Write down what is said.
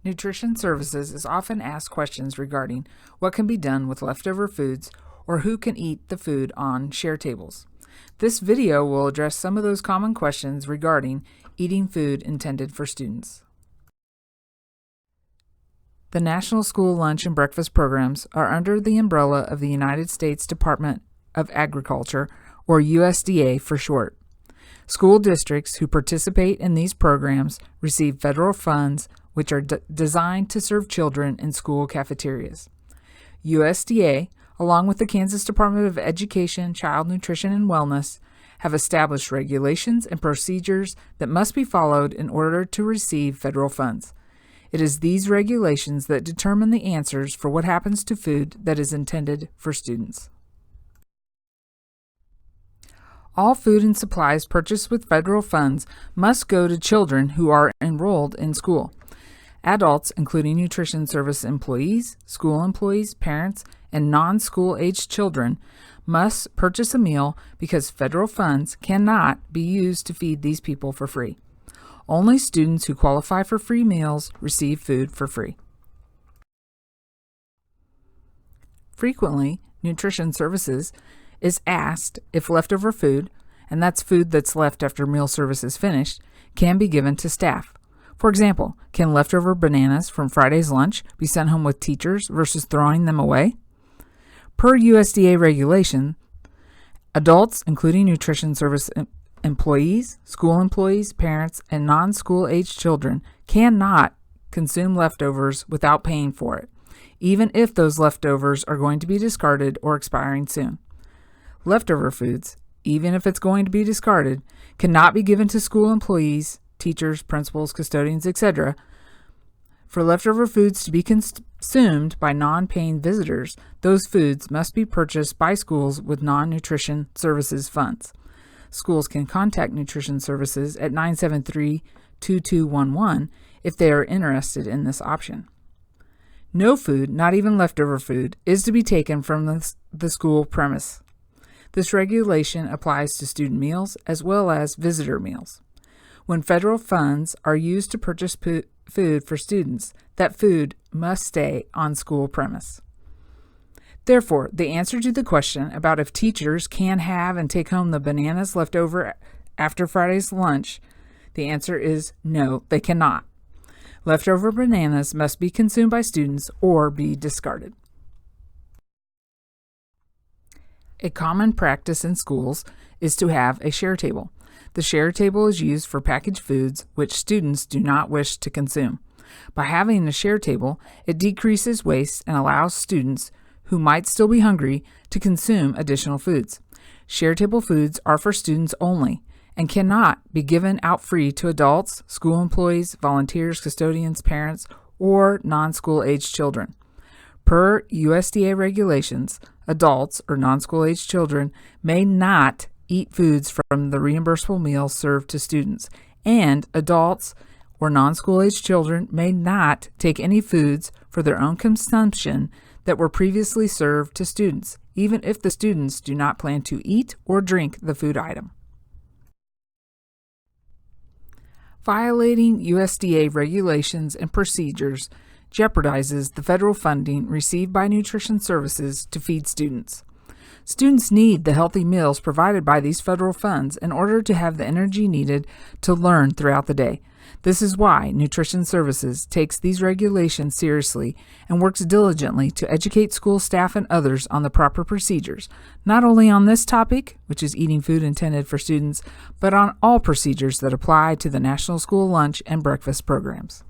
Nutrition Services is often asked questions regarding what can be done with leftover foods or who can eat the food on share tables. This video will address some of those common questions regarding eating food intended for students. The National School Lunch and Breakfast Programs are under the umbrella of the United States Department of Agriculture, or USDA for short. School districts who participate in these programs receive federal funds which are designed to serve children in school cafeterias. USDA, along with the Kansas Department of Education, Child Nutrition and Wellness, have established regulations and procedures that must be followed in order to receive federal funds. It is these regulations that determine the answers for what happens to food that is intended for students. All food and supplies purchased with federal funds must go to children who are enrolled in school. Adults, including nutrition service employees, school employees, parents, and non-school aged children, must purchase a meal because federal funds cannot be used to feed these people for free. Only students who qualify for free meals receive food for free. Frequently, Nutrition Services is asked if leftover food, and that's food that's left after meal service is finished, can be given to staff. For example, can leftover bananas from Friday's lunch be sent home with teachers versus throwing them away? Per USDA regulation, adults, including nutrition service employees, school employees, parents, and non-school aged children, cannot consume leftovers without paying for it, even if those leftovers are going to be discarded or expiring soon. Leftover foods, even if it's going to be discarded, cannot be given to school employees, teachers, principals, custodians, etc. For leftover foods to be consumed by non-paying visitors, those foods must be purchased by schools with non-nutrition services funds. Schools can contact Nutrition Services at 973-2211 if they are interested in this option. No food, not even leftover food, is to be taken from the school premise. This regulation applies to student meals as well as visitor meals. When federal funds are used to purchase food for students, that food must stay on school premise. Therefore, the answer to the question about if teachers can have and take home the bananas left over after Friday's lunch, the answer is no, they cannot. Leftover bananas must be consumed by students or be discarded. A common practice in schools is to have a share table. The share table is used for packaged foods which students do not wish to consume. By having a share table, it decreases waste and allows students who might still be hungry to consume additional foods. Share table foods are for students only and cannot be given out free to adults, school employees, volunteers, custodians, parents, or non-school aged children. Per USDA regulations, adults or non-school aged children may not eat foods from the reimbursable meals served to students, and adults or non-school aged children may not take any foods for their own consumption that were previously served to students, even if the students do not plan to eat or drink the food item. Violating USDA regulations and procedures jeopardizes the federal funding received by Nutrition Services to feed students. Students need the healthy meals provided by these federal funds in order to have the energy needed to learn throughout the day. This is why Nutrition Services takes these regulations seriously and works diligently to educate school staff and others on the proper procedures, not only on this topic, which is eating food intended for students, but on all procedures that apply to the National School Lunch and Breakfast programs.